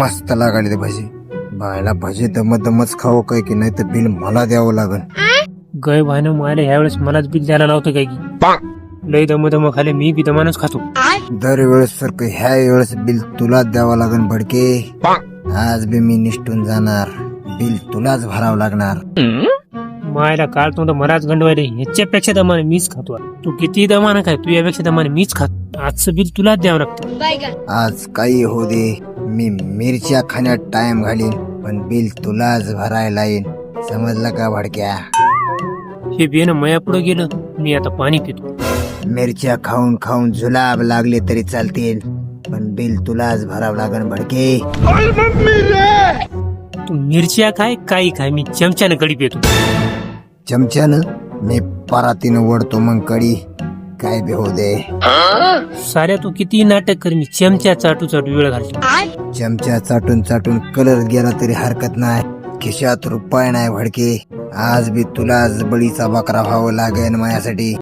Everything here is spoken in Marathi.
मस्त लागायला ते भजी. बायला भजी दमच खावं काय की नाही तर बिल मला द्यावं लागल. गय भाईनं मला ह्यावेळेस मलाच बिल द्यायला नव्हतं काय की लय दम खाले मी बी दमानच खातो. दरवेळेस सारखं ह्या वेळेस बिल तुलाच द्यावं लागन भडके. आज बी मी निष्ठून जाणार, बिल तुलाच भरावं लागणार. मायला काल तू मलाच गंडवायले ह्याच्यापेक्षा दमाने मीच खातो. तू किती दमानं काय तू यापेक्षा दमाने मीच खातो. आजचं बिल तुलाच द्यावं लागतं. आज काही हो दे, मी मिरच्या खाण्यात टाइम घालीन पण बिल तुलाच भरायला येईन. समजलं का भडक्या? हे बियाणं मया पुढे गेलं, मी आता पाणी पितो. मिरच्या खाऊन खाऊन जुलाब लागले तरी चालतील पण बिल तुलाच भरावं लागन भडके. तू मिरच्या खाय काही खाय, मी चमच्यानं कडी पितो. चमच्यानं? मी परातीनं वडतो मग कडी. काय बी हो दे. साऱ्या तू किती नाटक कर, मी चमच्या चाटू चाटू वेळ घालतो. चमच्या चाटून चाटून कलर गेला तरी हरकत नाही. खिशात रुपये नाही भडके. आज बी तुलाच बळीचा बकरा व्हावं लागेल माझ्यासाठी.